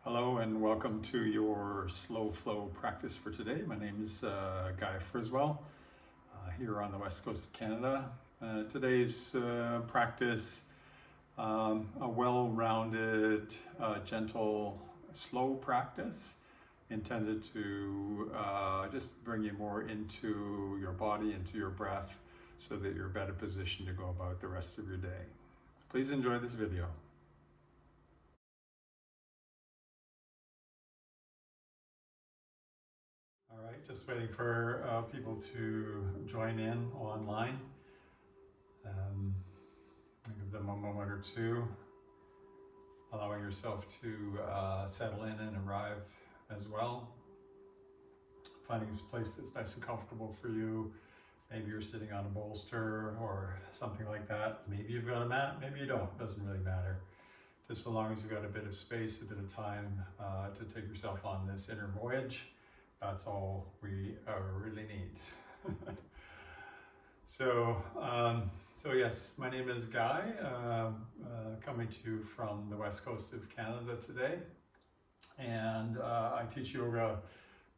Hello and welcome to your slow flow practice for today. My name is Guy Friswell here on the west coast of Canada. Today's practice, a well-rounded, gentle, slow practice intended to just bring you more into your body, into your breath, so that you're better positioned to go about the rest of your day. Please enjoy this video. All right, just waiting for people to join in online. Give them a moment or two, allowing yourself to settle in and arrive as well. Finding a place that's nice and comfortable for you. Maybe you're sitting on a bolster or something like that. Maybe you've got a mat, maybe you don't, doesn't really matter. Just so long as you've got a bit of space, a bit of time to take yourself on this inner voyage. That's all we really need. So yes, my name is Guy, coming to you from the west coast of Canada today. And I teach yoga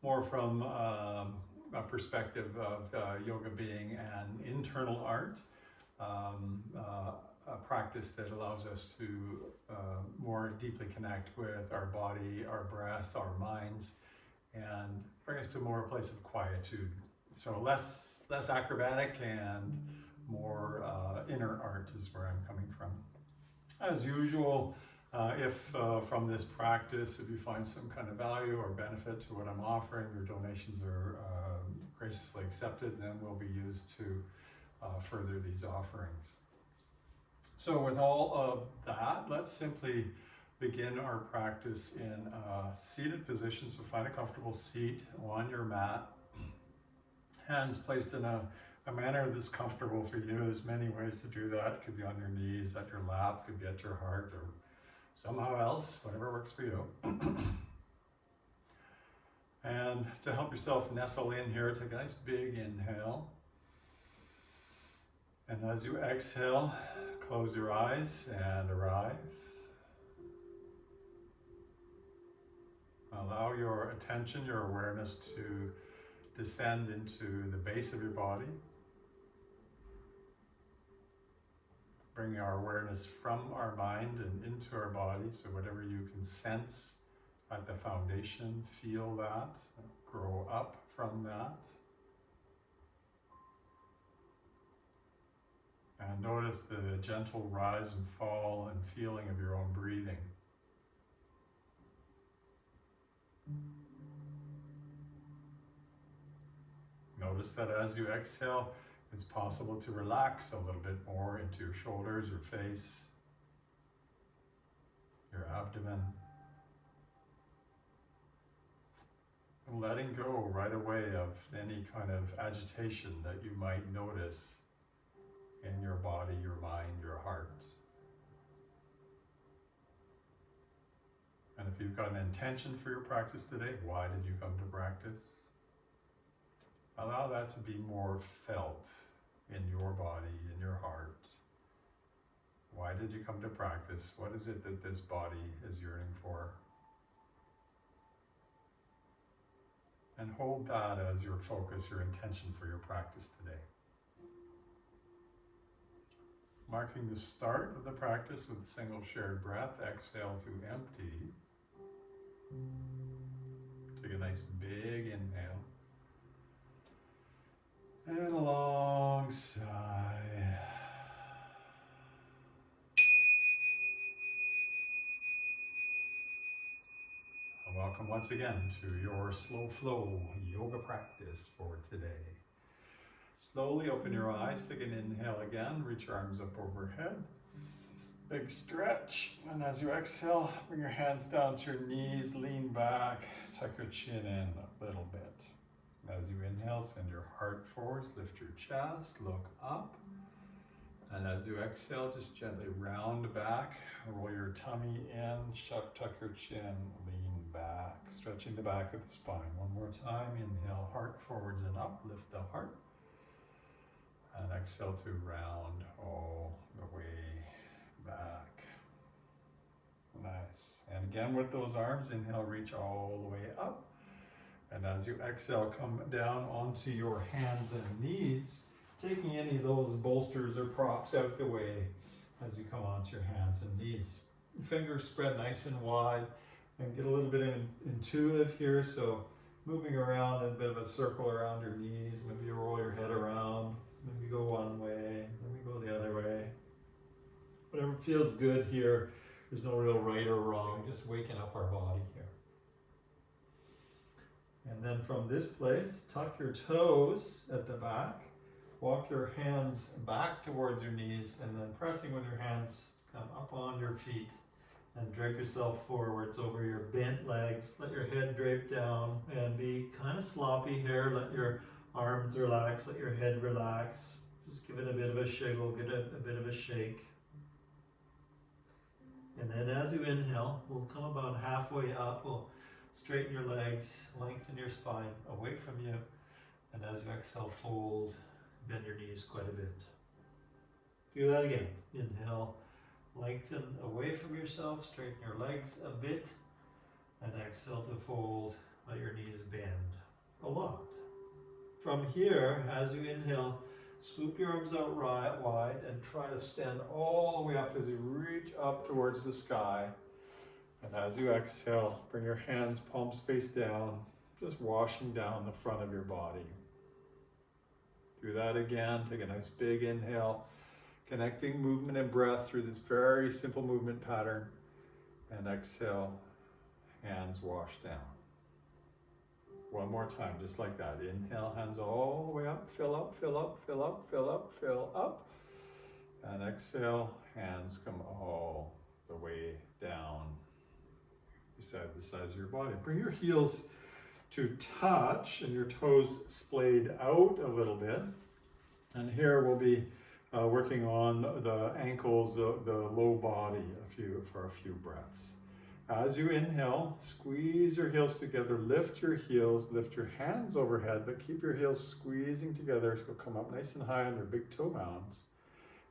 more from a perspective of yoga being an internal art, a practice that allows us to more deeply connect with our body, our breath, our minds, and bring us to more a place of quietude. So less acrobatic and more inner art is where I'm coming from. As usual, if from this practice, if you find some kind of value or benefit to what I'm offering, your donations are graciously accepted and then will be used to further these offerings. So with all of that, let's simply begin our practice in a seated position. So find a comfortable seat on your mat. Hands placed in a manner that's comfortable for you. There's many ways to do that. It could be on your knees, at your lap, could be at your heart, or somehow else, whatever works for you. And to help yourself nestle in here, take a nice big inhale. And as you exhale, close your eyes and arrive. Allow your attention, your awareness to descend into the base of your body. Bring our awareness from our mind and into our body, so whatever you can sense at the foundation, feel that, grow up from that. And notice the gentle rise and fall and feeling of your own breathing. Notice that as you exhale, it's possible to relax a little bit more into your shoulders, your face, your abdomen. Letting go right away of any kind of agitation that you might notice in your body, your mind, your heart. And if you've got an intention for your practice today, why did you come to practice? Allow that to be more felt in your body, in your heart. Why did you come to practice? What is it that this body is yearning for? And hold that as your focus, your intention for your practice today. Marking the start of the practice with a single shared breath, exhale to empty. Take a nice big inhale. And a long sigh. And welcome once again to your slow flow yoga practice for today. Slowly open your eyes, take an inhale again, reach your arms up overhead. Big stretch, and as you exhale, bring your hands down to your knees, lean back, tuck your chin in a little bit. As you inhale, send your heart forwards, lift your chest, look up. And as you exhale, just gently round back, roll your tummy in, tuck your chin, lean back, stretching the back of the spine. One more time, inhale, heart forwards and up, lift the heart. And exhale to round all the way back. And Nice. And again with those arms, inhale, reach all the way up. And as you exhale, come down onto your hands and knees, taking any of those bolsters or props out the way as you come onto your hands and knees. Fingers spread nice and wide, and get a little bit intuitive here. So moving around in a bit of a circle around your knees. Maybe you roll your head around. Maybe go one way, maybe go the other way. Whatever feels good here. There's no real right or wrong, just waking up our body here. And then from this place, tuck your toes at the back. Walk your hands back towards your knees, and then pressing with your hands, come up on your feet and drape yourself forwards over your bent legs. Let your head drape down and be kind of sloppy here. Let your arms relax, let your head relax. Just give it a bit of a shiggle, get a bit of a shake. And then as you inhale, we'll come about halfway up. We'll straighten your legs, lengthen your spine away from you. And as you exhale, fold, bend your knees quite a bit. Do that again. Inhale, lengthen away from yourself, straighten your legs a bit. And exhale to fold, let your knees bend a lot. From here, as you inhale, swoop your arms out wide and try to stand all the way up as you reach up towards the sky. And as you exhale, bring your hands palms face down, just washing down the front of your body. Do that again. Take a nice big inhale, connecting movement and breath through this very simple movement pattern. And exhale, hands wash down. One more time, just like that. Inhale, hands all the way up, fill up, fill up, fill up, fill up, fill up. And exhale, hands come all the way down beside the size of your body. Bring your heels to touch and your toes splayed out a little bit. And here we'll be working on the ankles, the low body for a few breaths. As you inhale, squeeze your heels together, lift your heels, lift your hands overhead, but keep your heels squeezing together so come up nice and high on your big toe mounds.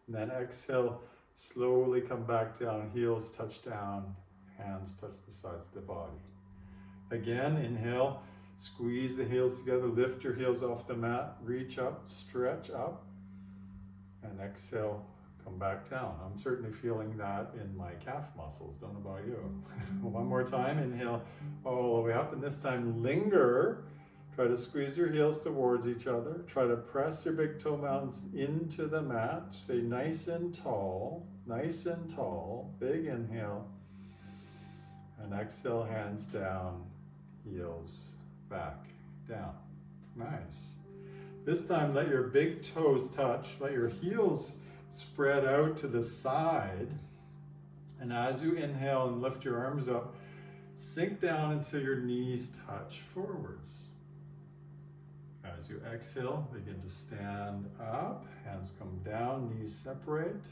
And then exhale, slowly come back down, heels touch down, hands touch the sides of the body. Again, inhale, squeeze the heels together, lift your heels off the mat, reach up, stretch up, and exhale, come back down. I'm certainly feeling that in my calf muscles. Don't know about you. One more time. Inhale all the way up, and this time linger. Try to squeeze your heels towards each other. Try to press your big toe mountains into the mat. Stay nice and tall. Nice and tall. Big inhale. And exhale, hands down, heels back, down. Nice. This time let your big toes touch. Let your heels spread out to the side, and as you inhale and lift your arms up, sink down until your knees touch forwards. As you exhale, begin to stand up, hands come down, knees separate.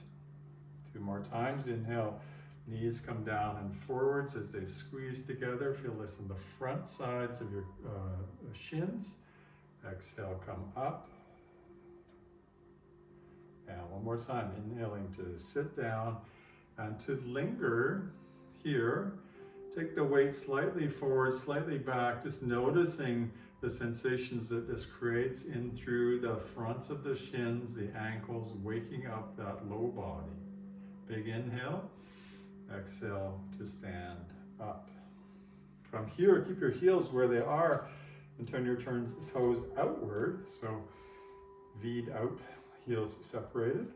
2 more times. Inhale, knees come down and forwards as they squeeze together. Feel this in the front sides of your shins. Exhale, come up. And one more time, inhaling to sit down and to linger here. Take the weight slightly forward, slightly back, just noticing the sensations that this creates in through the fronts of the shins, the ankles, waking up that low body. Big inhale, exhale to stand up. From here, keep your heels where they are and turn your toes outward, so V'd out. Heels separated.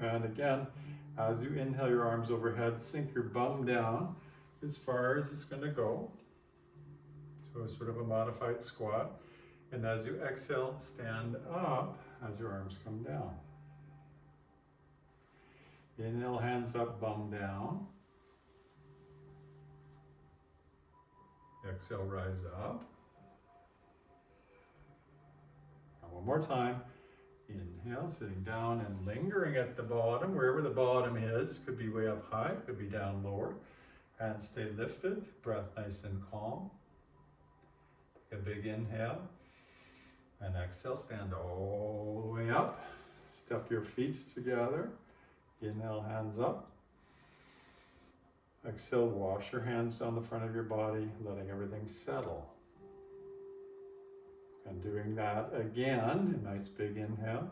And again, as you inhale your arms overhead, sink your bum down as far as it's going to go. So sort of a modified squat. And as you exhale, stand up as your arms come down. Inhale, hands up, bum down. Exhale, rise up. And one more time. Inhale, sitting down and lingering at the bottom, wherever the bottom is. Could be way up high, could be down lower. Hands stay lifted, breath nice and calm. Take a big inhale. And exhale, stand all the way up. Step your feet together. Inhale, hands up. Exhale, wash your hands down the front of your body, letting everything settle. And doing that again, a nice big inhale.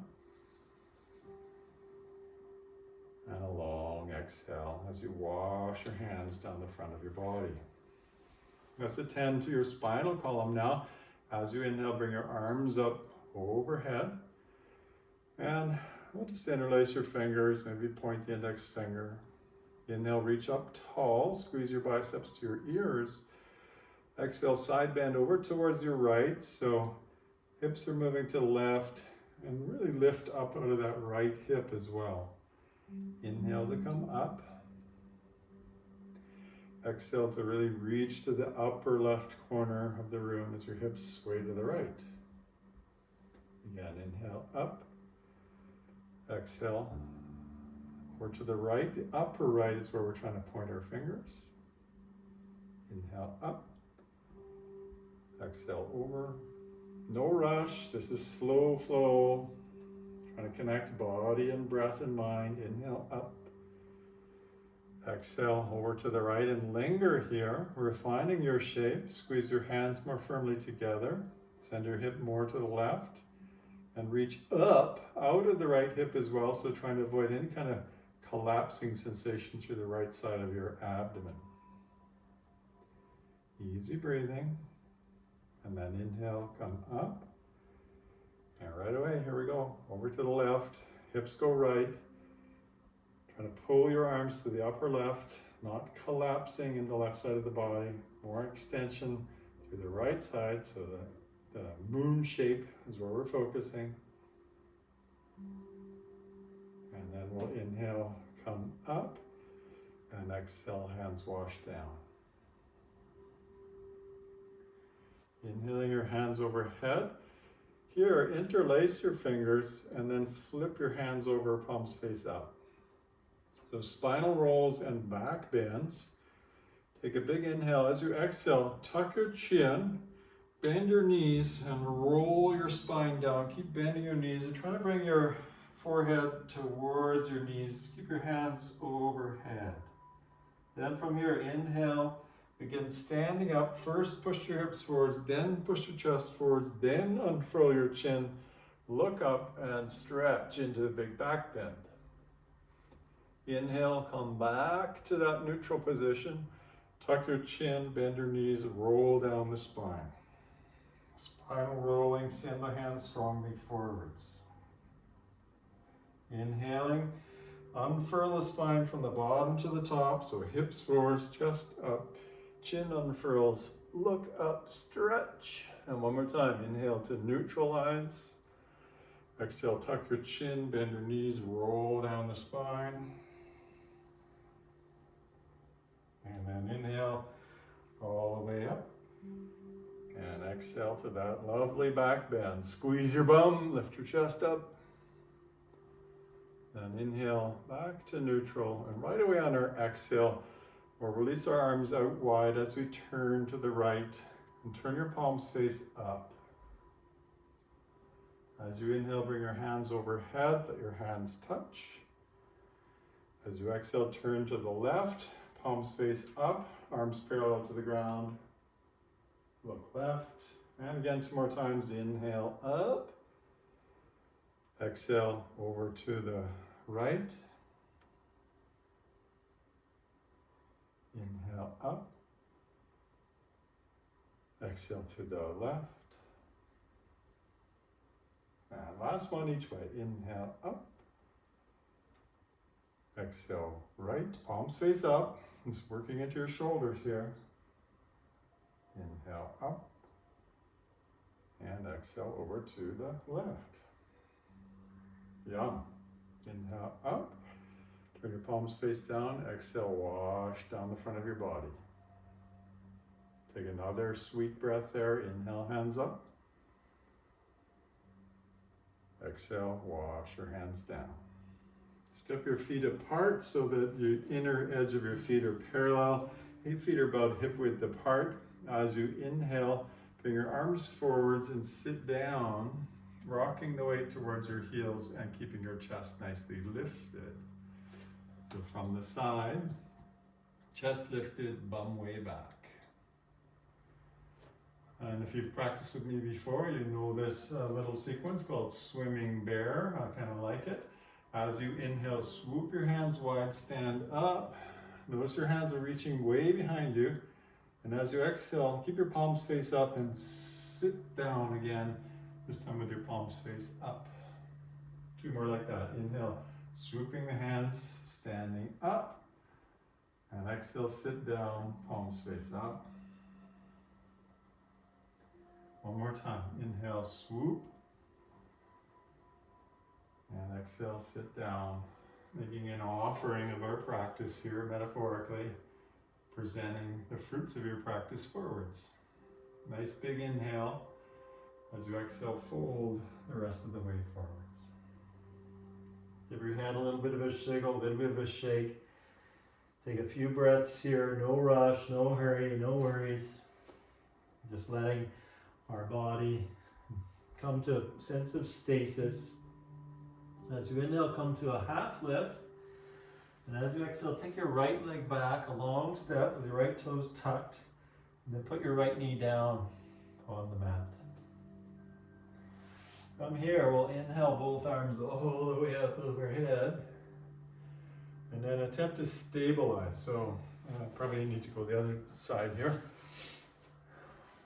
And a long exhale as you wash your hands down the front of your body. Let's attend to your spinal column now. As you inhale, bring your arms up overhead. And we'll just interlace your fingers, maybe point the index finger. Inhale, reach up tall, squeeze your biceps to your ears. Exhale, side bend over towards your right, so hips are moving to the left, and really lift up out of that right hip as well. Inhale to come up. Exhale to really reach to the upper left corner of the room as your hips sway to the right. Again, inhale up. Exhale. Or to the right, the upper right is where we're trying to point our fingers. Inhale up. Exhale over. No rush, this is slow flow. Trying to connect body and breath and mind. Inhale up. Exhale over to the right and linger here, refining your shape. Squeeze your hands more firmly together. Send your hip more to the left. And reach up out of the right hip as well, so trying to avoid any kind of collapsing sensation through the right side of your abdomen. Easy breathing. And then inhale, come up. And right away, here we go. Over to the left, hips go right. Trying to pull your arms to the upper left, not collapsing in the left side of the body. More extension through the right side, so the moon shape is where we're focusing. And then we'll inhale, come up, and exhale, hands wash down. Inhaling your hands overhead. Here, interlace your fingers and then flip your hands over, palms face out. So spinal rolls and back bends. Take a big inhale. As you exhale, tuck your chin, bend your knees, and roll your spine down. Keep bending your knees and try to bring your forehead towards your knees. Keep your hands overhead. Then from here, inhale. Begin standing up. First, push your hips forwards, then push your chest forwards, then unfurl your chin. Look up and stretch into a big back bend. Inhale, come back to that neutral position. Tuck your chin, bend your knees, roll down the spine. Spinal rolling, send the hands strongly forwards. Inhaling, unfurl the spine from the bottom to the top, so hips forwards, chest up. Chin unfurls, look up, stretch. And one more time, inhale to neutralize. Exhale, tuck your chin, bend your knees, roll down the spine. And then inhale all the way up. And exhale to that lovely back bend. Squeeze your bum, lift your chest up. Then inhale back to neutral. And right away on our exhale, we'll release our arms out wide as we turn to the right and turn your palms face up. As you inhale, bring your hands overhead, let your hands touch. As you exhale, turn to the left, palms face up, arms parallel to the ground. Look left, and again 2 more times. Inhale up. Exhale over to the right. Inhale up. Exhale to the left. And last one each way. Inhale up. Exhale right. Palms face up. Just working into your shoulders here. Inhale up. And exhale over to the left. Yum. Inhale up. Turn your palms face down. Exhale, wash down the front of your body. Take another sweet breath there. Inhale, hands up. Exhale, wash your hands down. Step your feet apart so that the inner edge of your feet are parallel. 8 feet are about hip width apart. As you inhale, bring your arms forwards and sit down, rocking the weight towards your heels and keeping your chest nicely lifted. So from the side, Chest lifted, bum way back. And if you've practiced with me before, you know this little sequence called swimming bear. I kind of like it. As you inhale, swoop your hands wide, stand up. Notice your hands are reaching way behind you. And as you exhale, keep your palms face up and sit down again, this time with your palms face up. 2 more like that. Inhale, swooping the hands, standing up. And exhale, sit down, palms face up. 1 more time. Inhale, swoop. And exhale, sit down. Making an offering of our practice here, metaphorically, presenting the fruits of your practice forwards. Nice big inhale. As you exhale, fold the rest of the way forwards. Give your head a little bit of a shiggle, a little bit of a shake. Take a few breaths here, no rush, no hurry, no worries. Just letting our body come to a sense of stasis. As you inhale, come to a half lift. And as you exhale, take your right leg back, a long step with your right toes tucked. And then put your right knee down on the mat. From here, we'll inhale both arms all the way up overhead. And then attempt to stabilize. So probably need to go the other side here.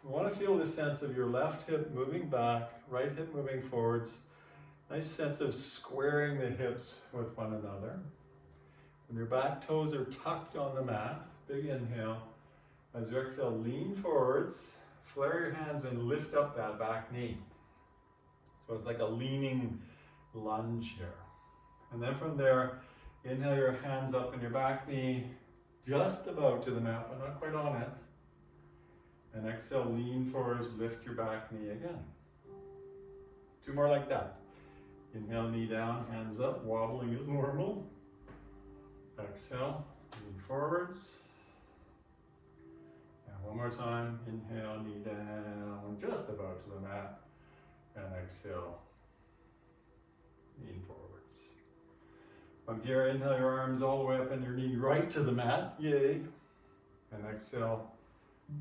You want to feel the sense of your left hip moving back, right hip moving forwards. Nice sense of squaring the hips with one another. When your back toes are tucked on the mat, big inhale. As you exhale, lean forwards, flare your hands and lift up that back knee. So it's like a leaning lunge here. And then from there, inhale your hands up in your back knee, just about to the mat, but not quite on it. And exhale, lean forwards, lift your back knee again. 2 more like that. Inhale, knee down, hands up, wobbling as normal. Exhale, lean forwards. And 1 more time. Inhale, knee down, just about to the mat. And exhale, lean forwards. From here, inhale your arms all the way up and your knee right to the mat. Yay. And exhale,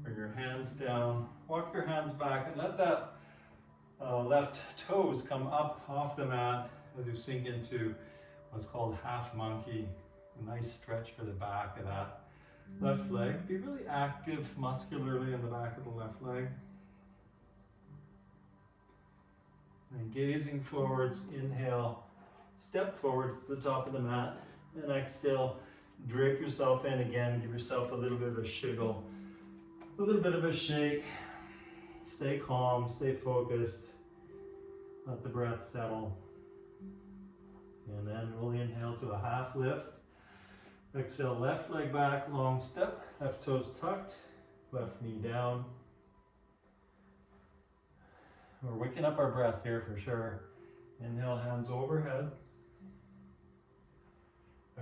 bring your hands down. Walk your hands back and let that left toes come up off the mat as you sink into what's called half monkey. A nice stretch for the back of that left leg. Be really active muscularly in the back of the left leg. And gazing forwards, inhale, step forwards to the top of the mat, and exhale, drape yourself in again, give yourself a little bit of a shiggle, a little bit of a shake. Stay calm, stay focused, let the breath settle. And then we'll inhale to a half lift. Exhale, left leg back, long step, left toes tucked, left knee down. We're waking up our breath here for sure. Inhale, hands overhead.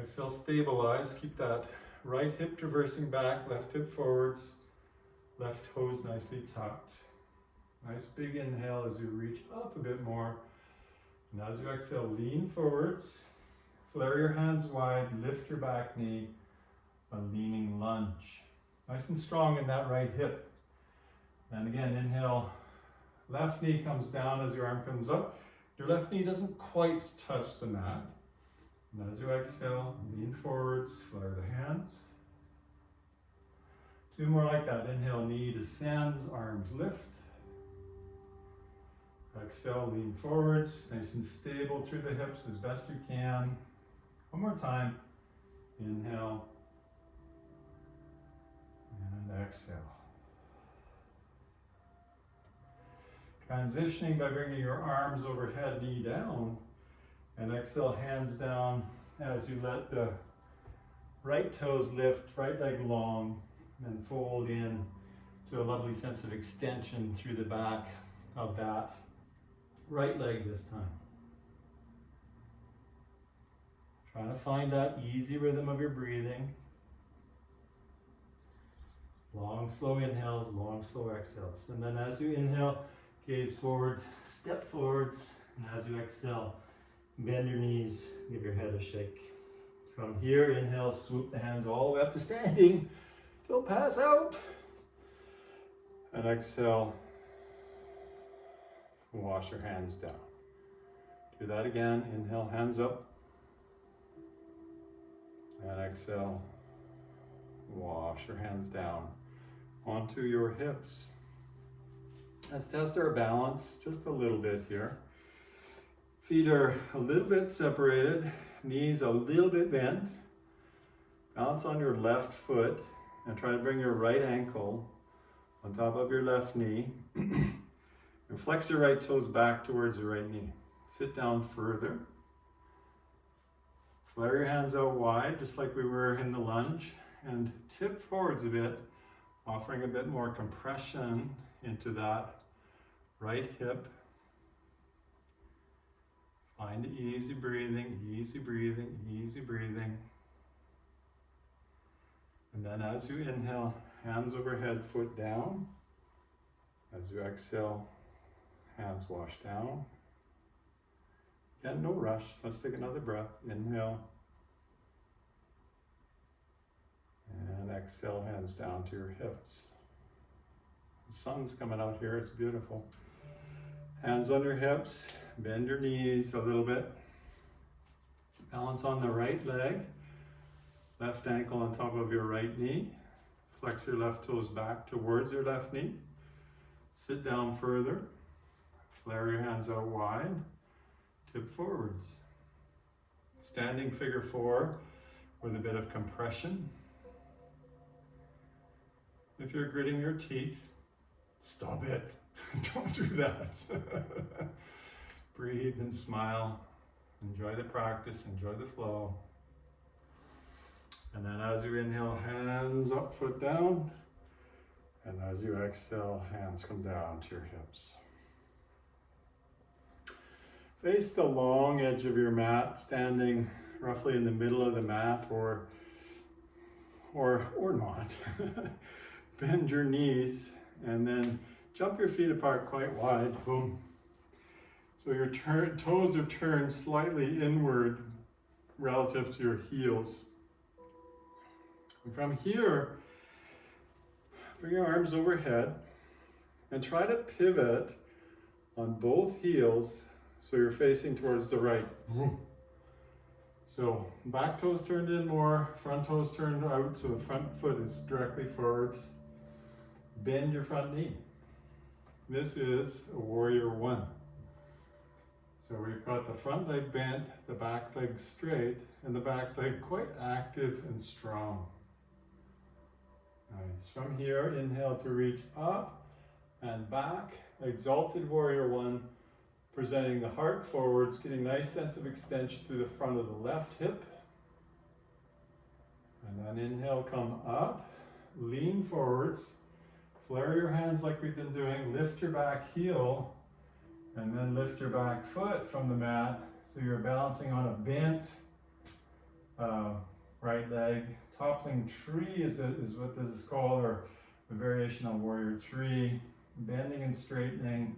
Exhale, stabilize. Keep that right hip traversing back, left hip forwards, left toes nicely tucked. Nice big inhale as you reach up a bit more. And as you exhale, lean forwards. Flare your hands wide, lift your back knee, a leaning lunge. Nice and strong in that right hip. And again, inhale, left knee comes down as your arm comes up. Your left knee doesn't quite touch the mat. And as you exhale, lean forwards, flare the hands. 2 more like that. Inhale, knee descends, arms lift. Exhale, lean forwards, nice and stable through the hips as best you can. 1 more time. Inhale. And exhale. Transitioning by bringing your arms overhead, knee down. And exhale, hands down as you let the right toes lift, right leg long, and fold in to a lovely sense of extension through the back of that right leg this time. Trying to find that easy rhythm of your breathing. Long, slow inhales, long, slow exhales. And then as you inhale, gaze forwards, step forwards, and as you exhale, bend your knees, give your head a shake. From here, inhale, swoop the hands all the way up to standing. Don't pass out. And exhale, wash your hands down. Do that again. Inhale, hands up. And exhale, wash your hands down onto your hips. Let's test our balance just a little bit here. Feet are a little bit separated, knees a little bit bent. Balance on your left foot and try to bring your right ankle on top of your left knee. And flex your right toes back towards your right knee. Sit down further. Flare your hands out wide, just like we were in the lunge, and tip forwards a bit, offering a bit more compression into that right hip. Find easy breathing, easy breathing, easy breathing. And then as you inhale, hands overhead, foot down. As you exhale, hands wash down. Again, no rush. Let's take another breath. Inhale. And exhale, hands down to your hips. The sun's coming out here, it's beautiful. Hands on your hips, bend your knees a little bit. Balance on the right leg. Left ankle on top of your right knee. Flex your left toes back towards your left knee. Sit down further. Flare your hands out wide. Tip forwards. Standing figure four with a bit of compression. If you're gritting your teeth, stop it. Don't do that. Breathe and smile. Enjoy the practice, enjoy the flow. And then as you inhale, hands up, foot down. And as you exhale, hands come down to your hips. Face the long edge of your mat, standing roughly in the middle of the mat, or not. Bend your knees and then jump your feet apart quite wide. Boom. So your toes are turned slightly inward relative to your heels. And from here, bring your arms overhead and try to pivot on both heels so you're facing towards the right. So back toes turned in more, front toes turned out, so the front foot is directly forwards. Bend your front knee. This is a Warrior One. So we've got the front leg bent, the back leg straight, and the back leg quite active and strong. Nice. From here, inhale to reach up and back. Exalted Warrior One, presenting the heart forwards, getting a nice sense of extension through the front of the left hip. And then inhale, come up, lean forwards, flare your hands like we've been doing, lift your back heel, and then lift your back foot from the mat. So you're balancing on a bent right leg. Toppling tree is what this is called, or a variation on Warrior Three. Bending and straightening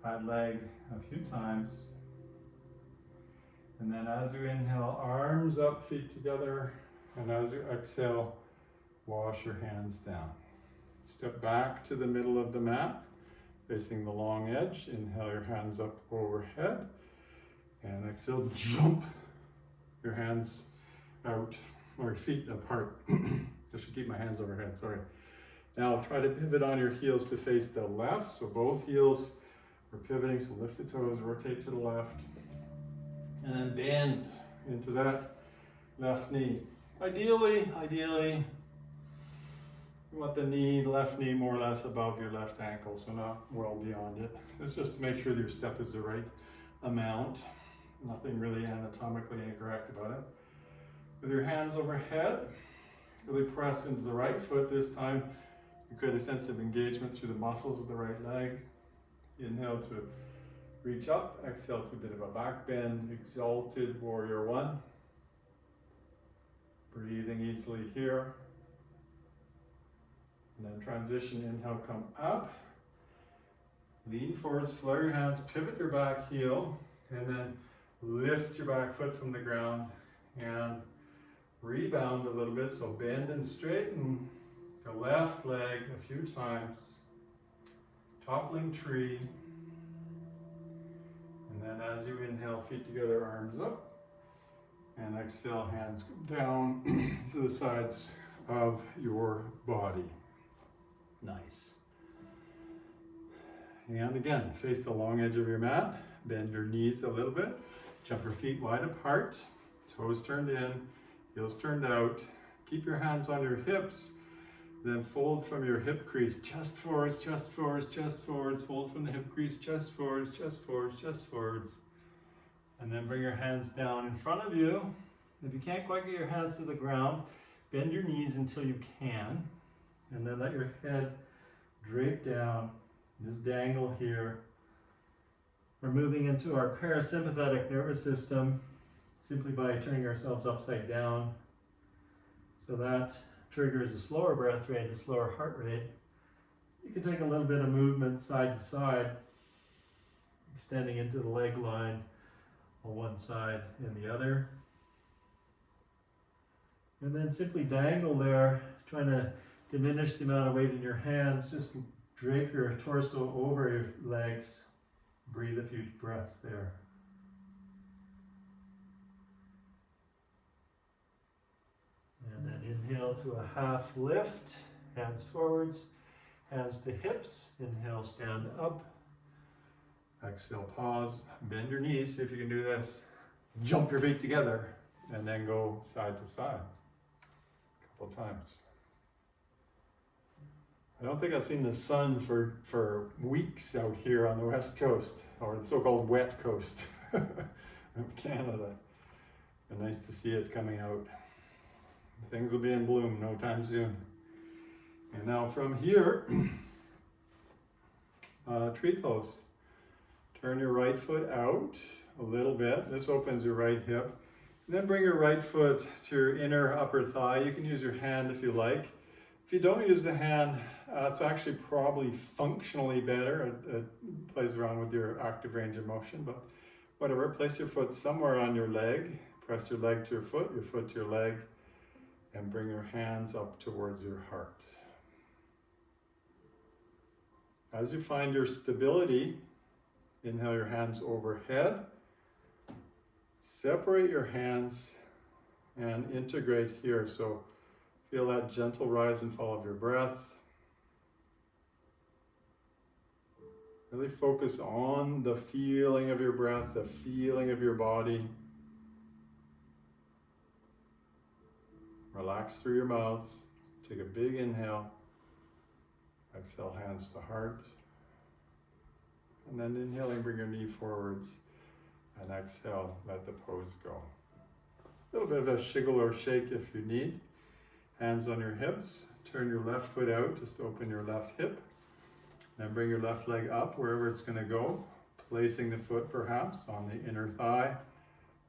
that leg a few times. And then as you inhale, arms up, feet together. And as you exhale, wash your hands down. Step back to the middle of the mat, facing the long edge. Inhale your hands up overhead. And exhale, jump your hands out, or feet apart. I should keep my hands overhead, sorry. Now try to pivot on your heels to face the left. So both heels are pivoting, so lift the toes, rotate to the left. And then bend into that left knee. Ideally, you want the left knee more or less above your left ankle, so not well beyond it. It's just to make sure that your step is the right amount. Nothing really anatomically incorrect about it. With your hands overhead, really press into the right foot this time. You create a sense of engagement through the muscles of the right leg. Inhale to reach up, exhale to a bit of a back bend. Exalted Warrior One. Breathing easily here. And then transition, inhale, come up. Lean forwards, flare your hands, pivot your back heel, and then lift your back foot from the ground and Rebound a little bit, so bend and straighten the left leg a few times. Toppling tree. And then as you inhale, feet together, arms up. And exhale, hands down to the sides of your body. Nice. And again, face the long edge of your mat. Bend your knees a little bit. Jump your feet wide apart. Toes turned in, heels turned out. Keep your hands on your hips. Then fold from your hip crease. Chest forwards, chest forwards, chest forwards. Fold from the hip crease, chest forwards, chest forwards, chest forwards. And then bring your hands down in front of you. If you can't quite get your hands to the ground, bend your knees until you can. And then let your head drape down. Just dangle here. We're moving into our parasympathetic nervous system simply by turning ourselves upside down. So that triggers a slower breath rate, a slower heart rate. You can take a little bit of movement side to side, extending into the leg line on one side and the other. And then simply dangle there, trying to diminish the amount of weight in your hands. Just drape your torso over your legs. Breathe a few breaths there. And then inhale to a half lift, hands forwards, hands to hips. Inhale, stand up. Exhale, pause, bend your knees, see if you can do this. Jump your feet together, and then go side to side a couple times. I don't think I've seen the sun for weeks out here on the west coast, or the so-called wet coast of Canada. It's nice to see it coming out. Things will be in bloom no time soon. And now from here, tree pose. Turn your right foot out a little bit. This opens your right hip. Then bring your right foot to your inner upper thigh. You can use your hand if you like. If you don't use the hand, it's actually probably functionally better. It plays around with your active range of motion, but whatever. Place your foot somewhere on your leg. Press your leg to your foot to your leg, and bring your hands up towards your heart. As you find your stability, inhale your hands overhead. Separate your hands and integrate here. So feel that gentle rise and fall of your breath. Really focus on the feeling of your breath, the feeling of your body. Relax through your mouth. Take a big inhale. Exhale, hands to heart. And then inhaling, bring your knee forwards. And exhale, let the pose go. A little bit of a shiggle or shake if you need. Hands on your hips. Turn your left foot out, just open your left hip. Then bring your left leg up wherever it's going to go. Placing the foot perhaps on the inner thigh.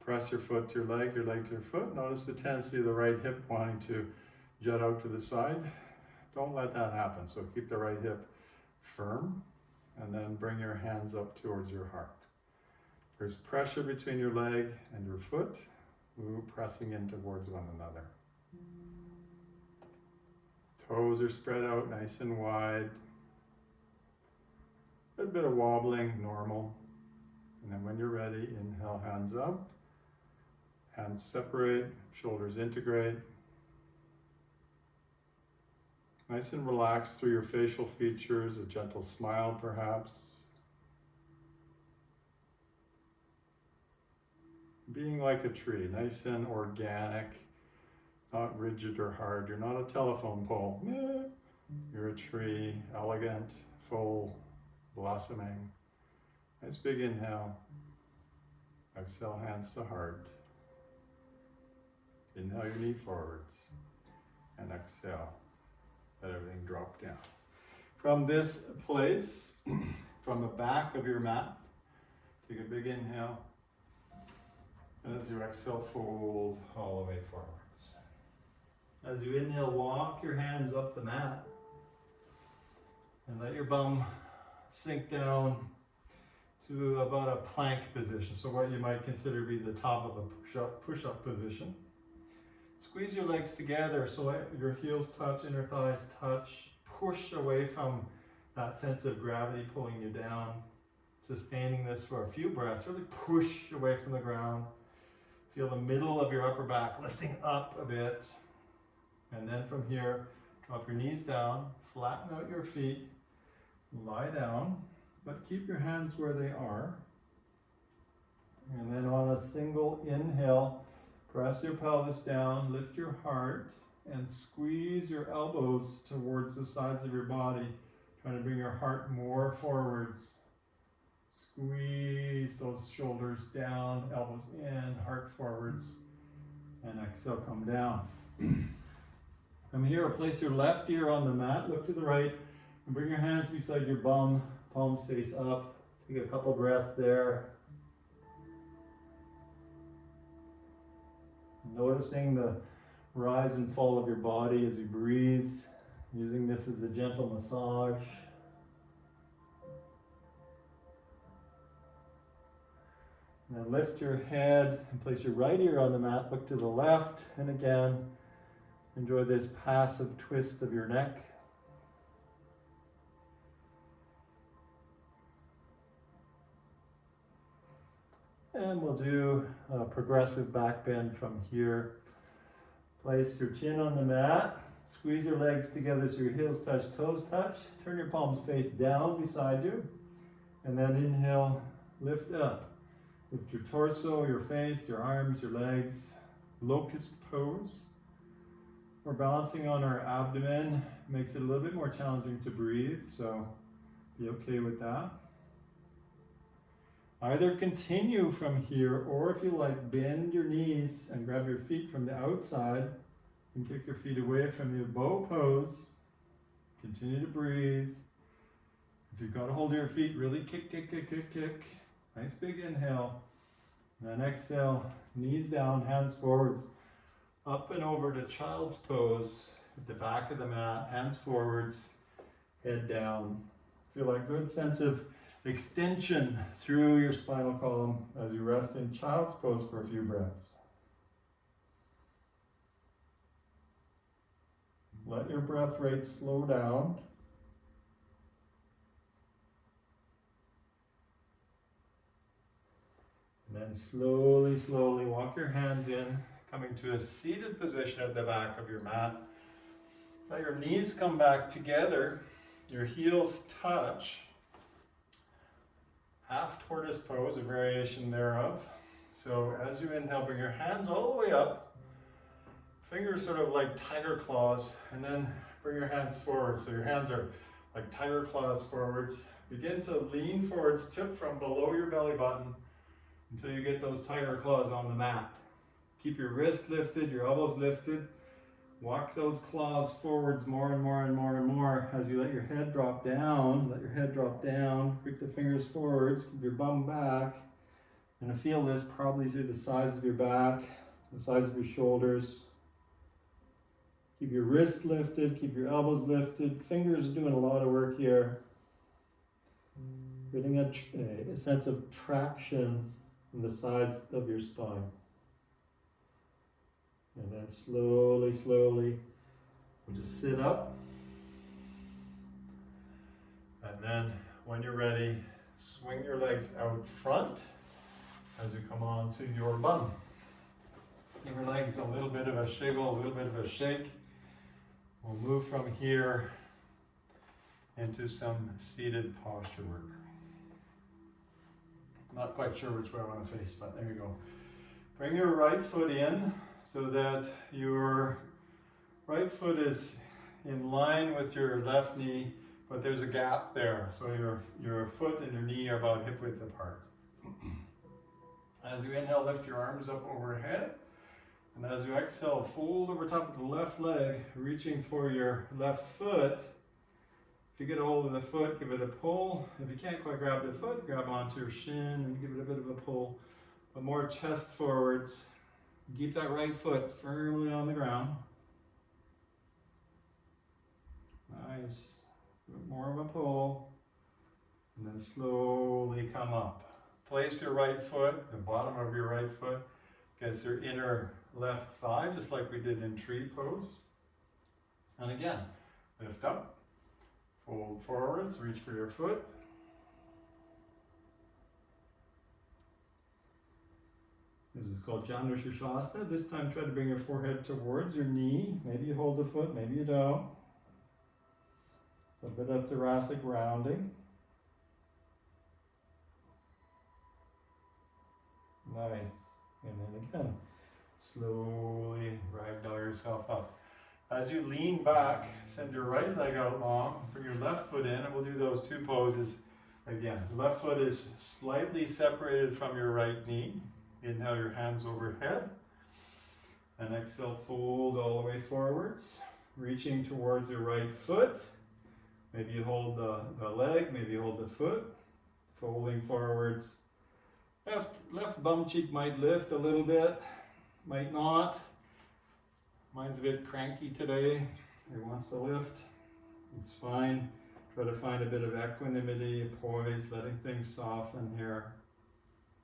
Press your foot to your leg to your foot. Notice the tendency of the right hip wanting to jut out to the side. Don't let that happen. So keep the right hip firm and then bring your hands up towards your heart. There's pressure between your leg and your foot, pressing in towards one another. Toes are spread out nice and wide. A bit of wobbling, normal. And then when you're ready, inhale, hands up. Hands separate, shoulders integrate. Nice and relaxed through your facial features, a gentle smile perhaps. Being like a tree, nice and organic, not rigid or hard. You're not a telephone pole. You're a tree, elegant, full, blossoming. Nice big inhale. Exhale, hands to heart. Inhale your knee forwards. And exhale, let everything drop down. From this place, from the back of your mat, take a big inhale. And as you exhale, fold all the way forwards. As you inhale, walk your hands up the mat. And let your bum sink down to about a plank position. So what you might consider to be the top of a push-up position. Squeeze your legs together so that your heels touch, inner thighs touch. Push away from that sense of gravity pulling you down. Sustaining this for a few breaths. Really push away from the ground. Feel the middle of your upper back lifting up a bit. And then from here, drop your knees down, flatten out your feet, lie down, but keep your hands where they are. And then on a single inhale, press your pelvis down, lift your heart, and squeeze your elbows towards the sides of your body, trying to bring your heart more forwards. Squeeze those shoulders down, elbows in, heart forwards, and exhale, come down. From here, place your left ear on the mat, look to the right, and bring your hands beside your bum, palms face up. Take a couple breaths there. Noticing the rise and fall of your body as you breathe, using this as a gentle massage. Now lift your head and place your right ear on the mat, look to the left, and again, enjoy this passive twist of your neck. And we'll do a progressive back bend from here. Place your chin on the mat, squeeze your legs together so your heels touch, toes touch. Turn your palms face down beside you. And then inhale, lift up. Lift your torso, your face, your arms, your legs. Locust Pose. We're balancing on our abdomen. Makes it a little bit more challenging to breathe, so be okay with that. Either continue from here, or if you like, bend your knees and grab your feet from the outside and kick your feet away from you. Bow pose. Continue to breathe. If you've got a hold of your feet, really kick, kick, kick, kick, kick. Nice big inhale. And then exhale, knees down, hands forwards. Up and over to child's pose at the back of the mat, hands forwards, head down. Feel like good sense of extension through your spinal column as you rest in child's pose for a few breaths. Let your breath rate slow down. And then slowly, slowly walk your hands in, coming to a seated position at the back of your mat. Let your knees come back together, your heels touch. Half tortoise pose, a variation thereof. So as you inhale, bring your hands all the way up. Fingers sort of like tiger claws, and then bring your hands forward. So your hands are like tiger claws forwards. Begin to lean forwards, tip from below your belly button until you get those tiger claws on the mat. Keep your wrists lifted, your elbows lifted. Walk those claws forwards more and more and more and more as you let your head drop down. Let your head drop down. Creep the fingers forwards. Keep your bum back. And feel this probably through the sides of your back, the sides of your shoulders. Keep your wrists lifted. Keep your elbows lifted. Fingers are doing a lot of work here. Creating a sense of traction in the sides of your spine. And then slowly, slowly, we'll just sit up. And then when you're ready, swing your legs out front as you come on to your bum. Give your legs a little bit of a shiggle, a little bit of a shake. We'll move from here into some seated posture work. Not quite sure which way I want to face, but there you go. Bring your right foot in so that your right foot is in line with your left knee, but there's a gap there. So your foot and your knee are about hip width apart. As you inhale, lift your arms up overhead. And as you exhale, fold over top of the left leg, reaching for your left foot. If you get a hold of the foot, give it a pull. If you can't quite grab the foot, grab onto your shin and give it a bit of a pull. But more chest forwards. Keep that right foot firmly on the ground. Nice. More of a pull. And then slowly come up. Place your right foot, the bottom of your right foot, against your inner left thigh, just like we did in tree pose. And again, lift up, fold forwards, reach for your foot. This is called Janu Shirshasana. This time try to bring your forehead towards your knee. Maybe you hold the foot, maybe you don't. A bit of thoracic rounding. Nice. And then again, slowly ragdoll yourself up. As you lean back, send your right leg out long, bring your left foot in, and we'll do those two poses again. The left foot is slightly separated from your right knee. Inhale your hands overhead. And exhale, fold all the way forwards, reaching towards your right foot. Maybe you hold the leg, maybe you hold the foot, folding forwards. Left bum cheek might lift a little bit, might not. Mine's a bit cranky today. It wants to lift. It's fine. Try to find a bit of equanimity, poise, letting things soften here.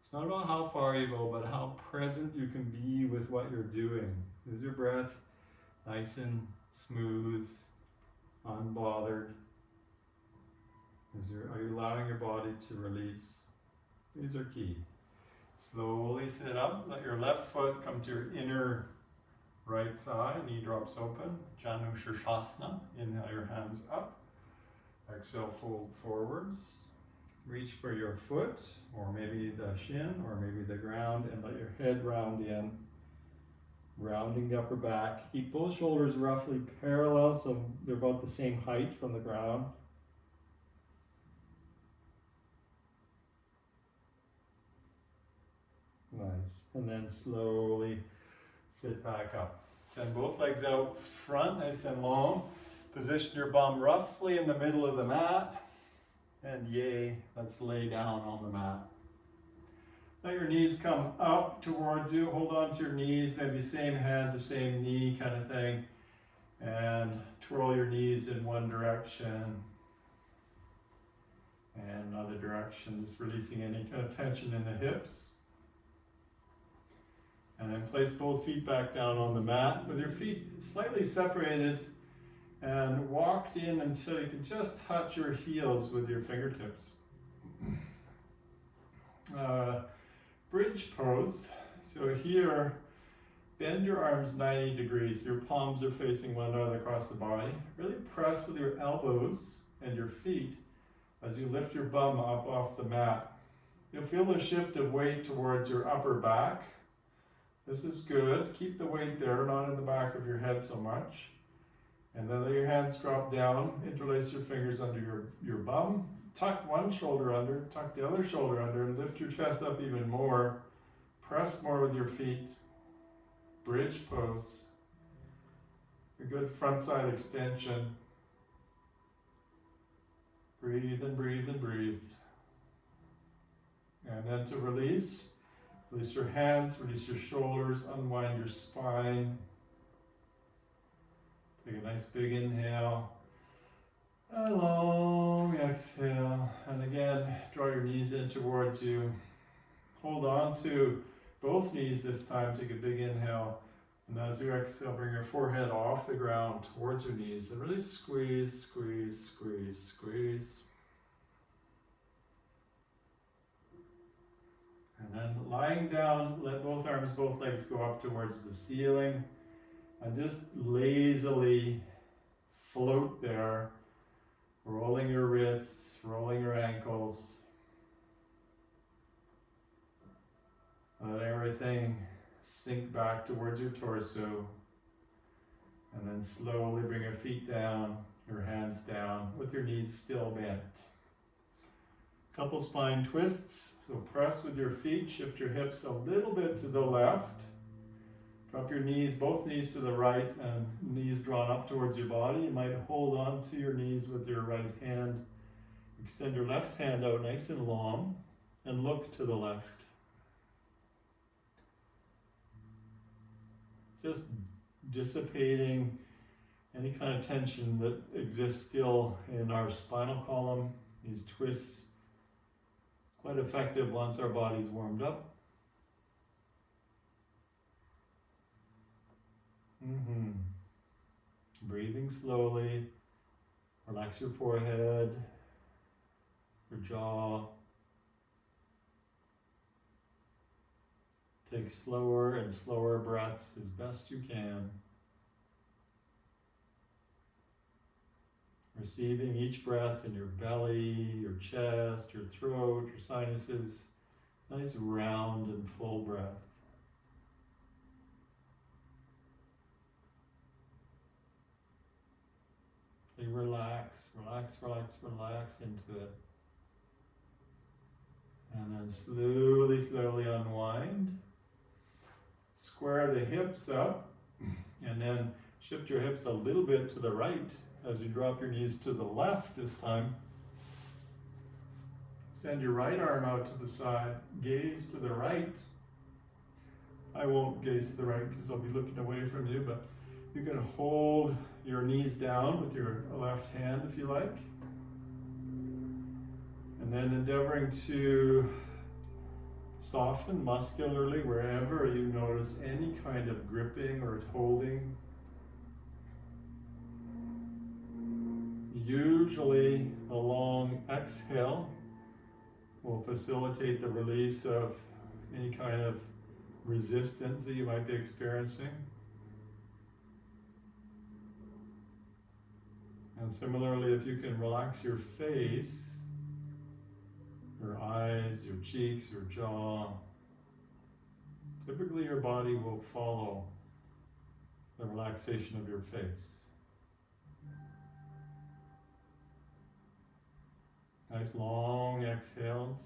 It's not about how far you go, but how present you can be with what you're doing. Is your breath nice and smooth, unbothered? Are you allowing your body to release? These are key. Slowly sit up. Let your left foot come to your inner right thigh. Knee drops open. Janu Shirshasana. Inhale your hands up. Exhale, fold forwards. Reach for your foot, or maybe the shin, or maybe the ground, and let your head round in. Rounding the upper back. Keep both shoulders roughly parallel, so they're about the same height from the ground. Nice. And then slowly sit back up. Send both legs out front, nice and long. Position your bum roughly in the middle of the mat. And yay, let's lay down on the mat. Let your knees come up towards you. Hold on to your knees, maybe same hand to same knee kind of thing. And twirl your knees in one direction and another direction, just releasing any kind of tension in the hips. And then place both feet back down on the mat with your feet slightly separated, and walked in until you can just touch your heels with your fingertips. Bridge pose. So here, bend your arms 90 degrees. Your palms are facing one another across the body. Really press with your elbows and your feet as you lift your bum up off the mat. You'll feel the shift of weight towards your upper back. This is good. Keep the weight there, not in the back of your head so much. And then let your hands drop down, interlace your fingers under your bum, tuck one shoulder under, tuck the other shoulder under, and lift your chest up even more. Press more with your feet. Bridge pose. A good front side extension. Breathe and breathe and breathe. And then to release your hands, release your shoulders, unwind your spine. Take a nice big inhale, a long exhale, and again, draw your knees in towards you. Hold on to both knees this time, take a big inhale, and as you exhale, bring your forehead off the ground towards your knees, and really squeeze, squeeze, squeeze, squeeze. And then lying down, let both arms, both legs go up towards the ceiling. And just lazily float there, rolling your wrists, rolling your ankles. Let everything sink back towards your torso. And then slowly bring your feet down, your hands down, with your knees still bent. Couple spine twists, so press with your feet, shift your hips a little bit to the left. Drop your knees, both knees to the right, and knees drawn up towards your body. You might hold on to your knees with your right hand. Extend your left hand out nice and long, and look to the left. Just dissipating any kind of tension that exists still in our spinal column. These twists, quite effective once our body's warmed up. Breathing slowly. Relax your forehead, your jaw. Take slower and slower breaths as best you can. Receiving each breath in your belly, your chest, your throat, your sinuses. Nice round and full breath. You relax, relax, relax, relax into it. And then slowly, slowly unwind. Square the hips up, and then shift your hips a little bit to the right as you drop your knees to the left this time. Send your right arm out to the side, gaze to the right. I won't gaze to the right because I'll be looking away from you, but you can hold your knees down with your left hand if you like. And then endeavoring to soften muscularly wherever you notice any kind of gripping or holding. Usually a long exhale will facilitate the release of any kind of resistance that you might be experiencing. And similarly, if you can relax your face, your eyes, your cheeks, your jaw, typically your body will follow the relaxation of your face. Nice long exhales.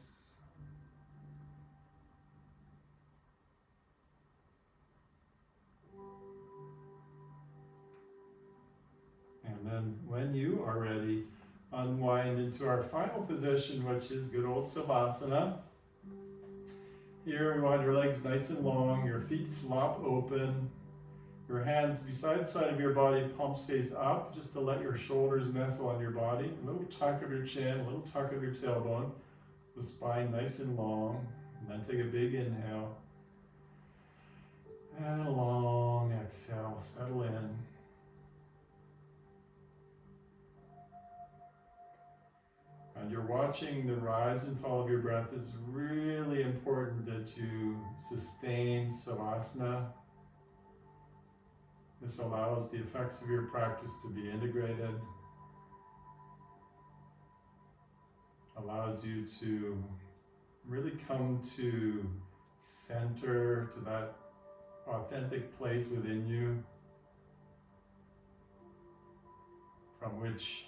And then when you are ready, unwind into our final position, which is good old Savasana. Here we want your legs nice and long, your feet flop open, your hands beside the side of your body, palms face up, just to let your shoulders nestle on your body. A little tuck of your chin, a little tuck of your tailbone, the spine nice and long. And then take a big inhale. And a long exhale, settle in. And you're watching the rise and fall of your breath. It's really important that you sustain Savasana. This allows the effects of your practice to be integrated, allows you to really come to center, to that authentic place within you from which,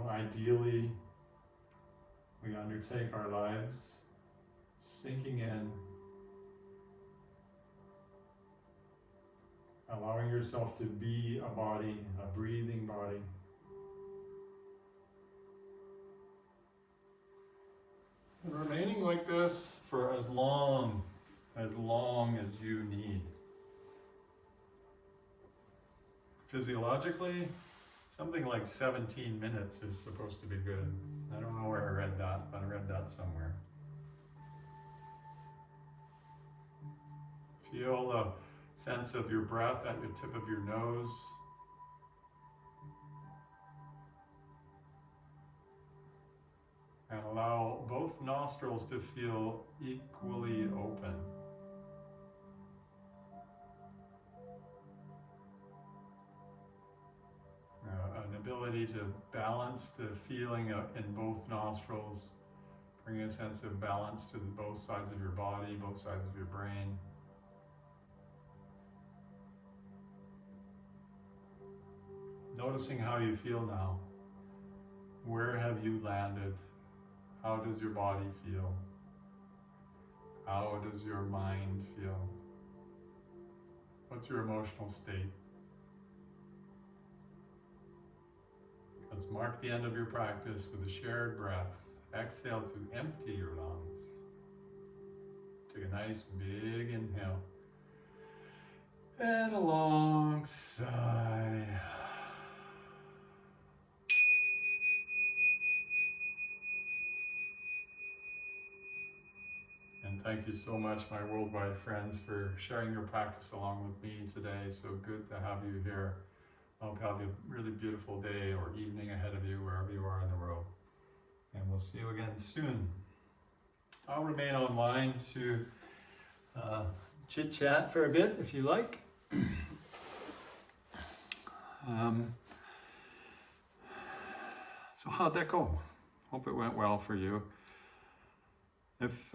ideally we undertake our lives, sinking in, allowing yourself to be a body, a breathing body. And remaining like this for as long as you need. Physiologically, something like 17 minutes is supposed to be good. I don't know where I read that, but I read that somewhere. Feel the sense of your breath at your tip of your nose. And allow both nostrils to feel equally open. An ability to balance the feeling in both nostrils, bring a sense of balance to both sides of your body, both sides of your brain. Noticing how you feel now. Where have you landed? How does your body feel? How does your mind feel? What's your emotional state? Let's mark the end of your practice with a shared breath. Exhale to empty your lungs. Take a nice big inhale. And a long sigh. thank you so much, my worldwide friends, for sharing your practice along with me today. So good to have you here. I hope you have a really beautiful day or evening ahead of you, wherever you are in the world. And we'll see you again soon. I'll remain online to chit-chat for a bit, if you like. So how'd that go? Hope it went well for you. If,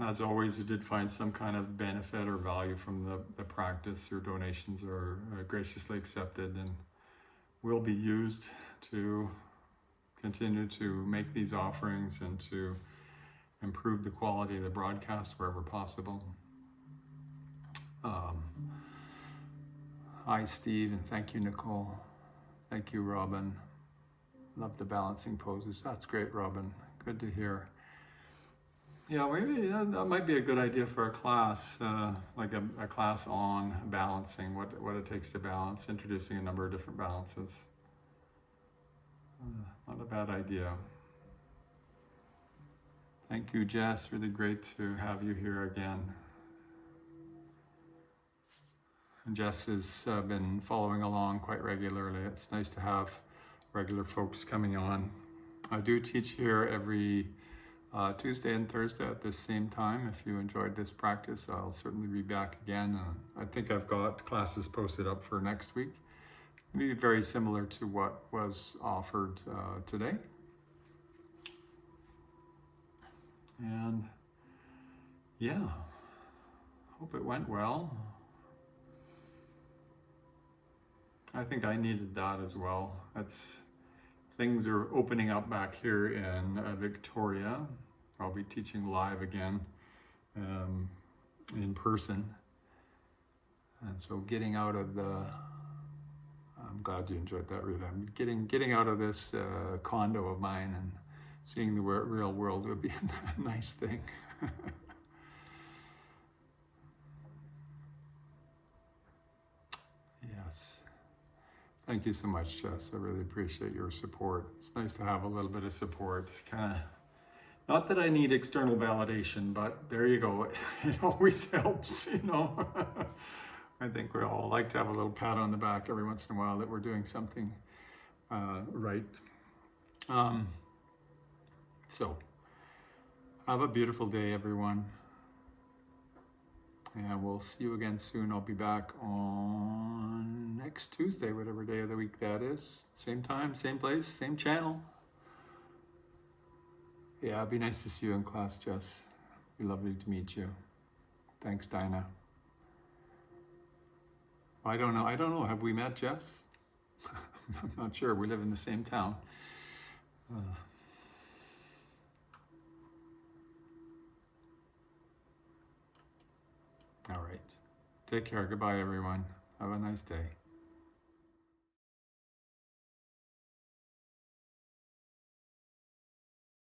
as always, you did find some kind of benefit or value from the practice, your donations are graciously accepted and will be used to continue to make these offerings and to improve the quality of the broadcast wherever possible. Hi, Steve, and thank you, Nicole. Thank you, Robin. Love the balancing poses. That's great, Robin. Good to hear. Yeah, maybe that might be a good idea for a class, like a class on balancing, what it takes to balance, introducing a number of different balances. Not a bad idea. Thank you, Jess. Really great to have you here again. And Jess has been following along quite regularly. It's nice to have regular folks coming on. I do teach here every Tuesday and Thursday at the same time. If you enjoyed this practice, I'll certainly be back again. I think I've got classes posted up for next week. It'll be very similar to what was offered today. And yeah, hope it went well. I think I needed that as well. Things are opening up back here in Victoria. I'll be teaching live again in person. And so getting out of I'm glad you enjoyed that, Rita. Getting out of this condo of mine and seeing the real world would be a nice thing. Yes. Thank you so much, Jess. I really appreciate your support. It's nice to have a little bit of support. Kind of, not that I need external validation, but there you go. It always helps, you know. I think we all like to have a little pat on the back every once in a while that we're doing something right. So, have a beautiful day, everyone. And we'll see you again soon. I'll be back on next Tuesday, whatever day of the week that is. Same time, same place, same channel. Yeah, it'd be nice to see you in class, Jess. It'd be lovely to meet you. Thanks, Dinah. I don't know. Have we met, Jess? I'm not sure. We live in the same town. All right. Take care. Goodbye, everyone. Have a nice day.